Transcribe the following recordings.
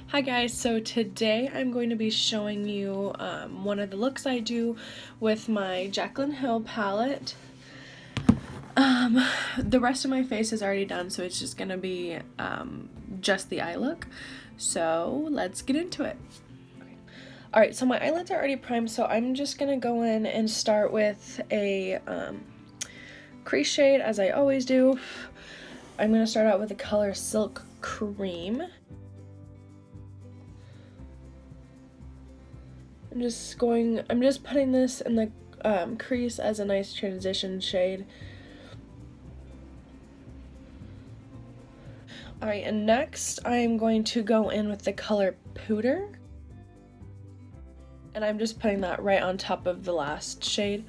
Hi guys, so today I'm going to be showing you one of the looks I do with my Jaclyn Hill palette. The rest of my face is already done, so it's just going to be just the eye look. So let's get into it. Alright, so my eyelids are already primed, so I'm just going to go in and start with a crease shade, as I always do. I'm going to start out with the color Silk Cream. I'm just putting this in the crease as a nice transition shade. Alright, and next I'm going to go in with the color Pooter. And I'm just putting that right on top of the last shade.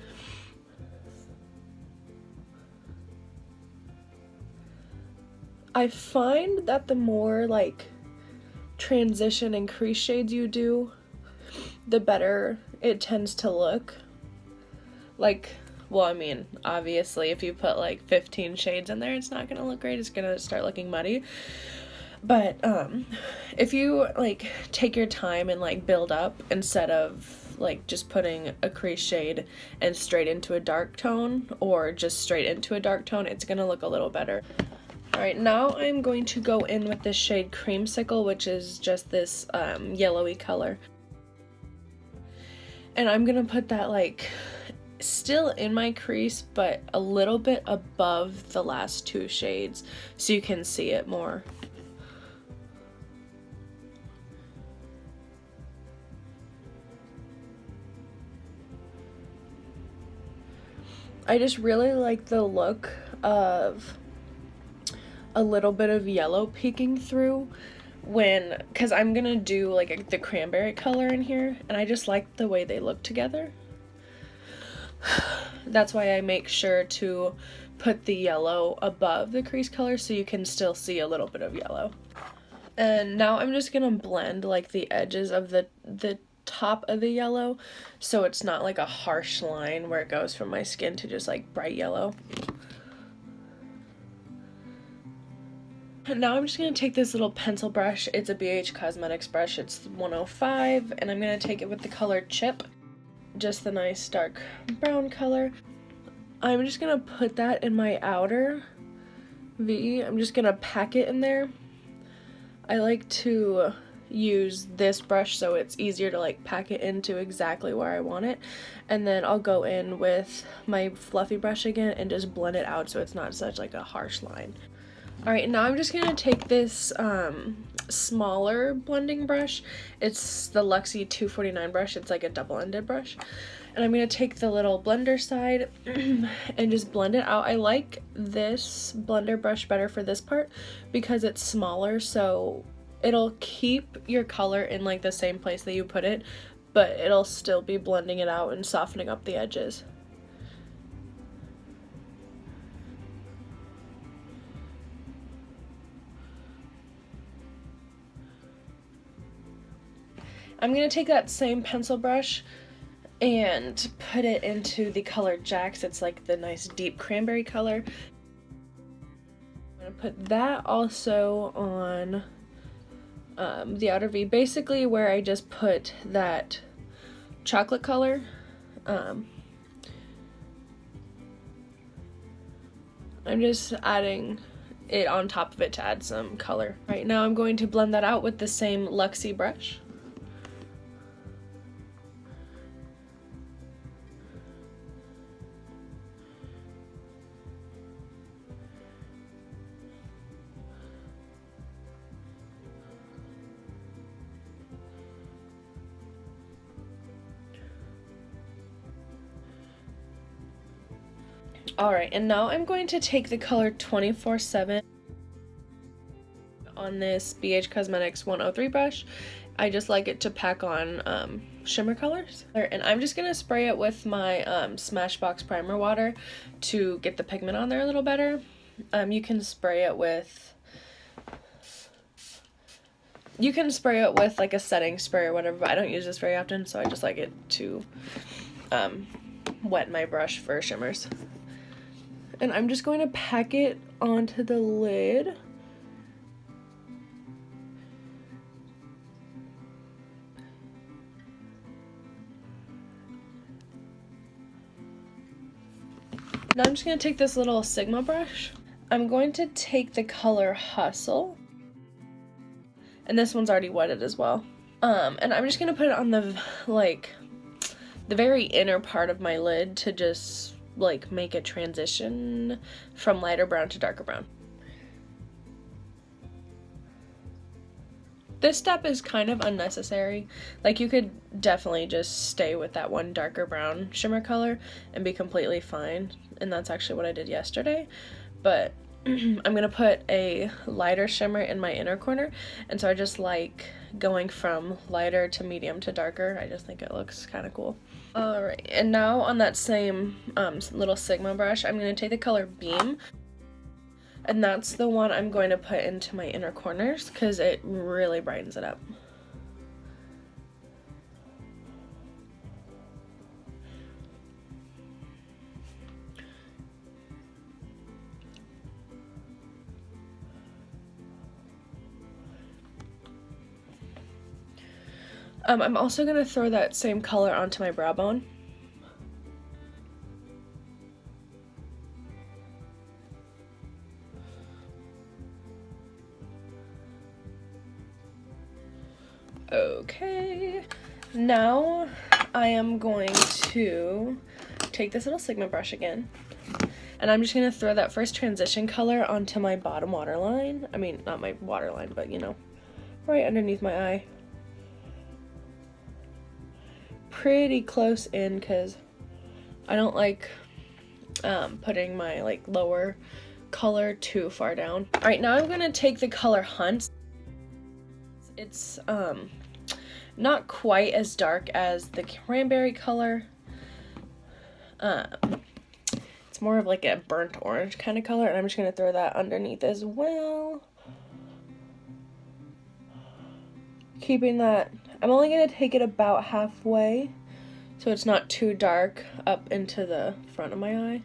I find that the more like transition and crease shades you do, the better it tends to look. Like, well, I mean, obviously if you put like 15 shades in there, it's not gonna look great, it's gonna start looking muddy. But if you like take your time and like build up instead of like just putting a crease shade and straight into a dark tone, or just straight into a dark tone, it's gonna look a little better. Alright, now I'm going to go in with this shade Creamsicle, which is just this yellowy color. And I'm gonna put that like still in my crease, but a little bit above the last two shades so you can see it more. I just really like the look of a little bit of yellow peeking through because I'm gonna do like the cranberry color in here, and I just like the way they look together. That's why I make sure to put the yellow above the crease color so you can still see a little bit of yellow. And now I'm just gonna blend like the edges of the top of the yellow so it's not like a harsh line where it goes from my skin to just like bright yellow. Now I'm just going to take this little pencil brush. It's a BH Cosmetics brush. It's 105, and I'm going to take it with the color Chip. Just the nice dark brown color. I'm just going to put that in my outer V. I'm just going to pack it in there. I like to use this brush so it's easier to like pack it into exactly where I want it. And then I'll go in with my fluffy brush again and just blend it out so it's not such like a harsh line. Alright, now I'm just going to take this smaller blending brush. It's the Luxie 249 brush. It's like a double-ended brush. And I'm going to take the little blender side and just blend it out. I like this blender brush better for this part because it's smaller, so it'll keep your color in like the same place that you put it, but it'll still be blending it out and softening up the edges. I'm going to take that same pencil brush and put it into the color Jax. It's like the nice deep cranberry color. I'm going to put that also on the outer V, basically where I just put that chocolate color. I'm just adding it on top of it to add some color. Right now I'm going to blend that out with the same Luxie brush. Alright, and now I'm going to take the color 24/7 on this BH Cosmetics 103 brush. I just like it to pack on shimmer colors. And I'm just going to spray it with my Smashbox primer water to get the pigment on there a little better. You can spray it with like a setting spray or whatever, but I don't use this very often, so I just like it to wet my brush for shimmers. And I'm just going to pack it onto the lid. Now I'm just going to take this little Sigma brush. I'm going to take the color Hustle. And this one's already wetted as well. And I'm just going to put it on the, like, the very inner part of my lid to just, like, make a transition from lighter brown to darker brown. This step is kind of unnecessary. Like, you could definitely just stay with that one darker brown shimmer color and be completely fine. And that's actually what I did yesterday. But I'm gonna put a lighter shimmer in my inner corner, and so I just like going from lighter to medium to darker. I just think it looks kind of cool. Alright, and now on that same little Sigma brush, I'm gonna take the color Beam. And that's the one I'm going to put into my inner corners because it really brightens it up. I'm also going to throw that same color onto my brow bone. Okay, now I am going to take this little Sigma brush again, and I'm just going to throw that first transition color onto my bottom waterline. I mean, not my waterline, but you know, right underneath my eye. Pretty close in because I don't like putting my like lower color too far down. Alright, now I'm going to take the color Hunt. It's not quite as dark as the cranberry color. It's more of like a burnt orange kind of color, and I'm just going to throw that underneath as well. Keeping that, I'm only going to take it about halfway so it's not too dark up into the front of my eye.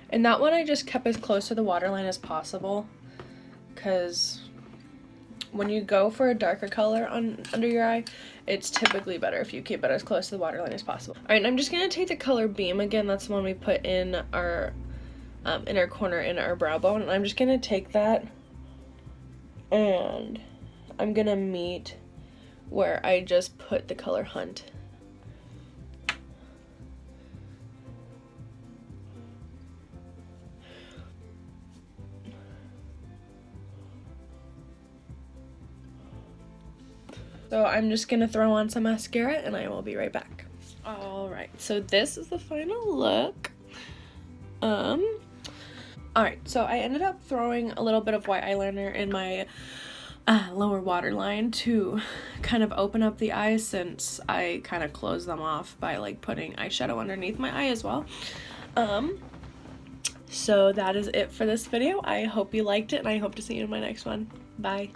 And that one I just kept as close to the waterline as possible, because when you go for a darker color under your eye, it's typically better if you keep it as close to the waterline as possible. Alright, and I'm just going to take the color Beam again. That's the one we put in our inner corner in our brow bone. And I'm just going to take that and I'm going to meet where I just put the color Hunt. So I'm just gonna throw on some mascara and I will be right back. Alright, so this is the final look. Alright, so I ended up throwing a little bit of white eyeliner in my lower waterline to kind of open up the eyes, since I kind of closed them off by like putting eyeshadow underneath my eye as well. So that is it for this video. I hope you liked it, and I hope to see you in my next one. Bye.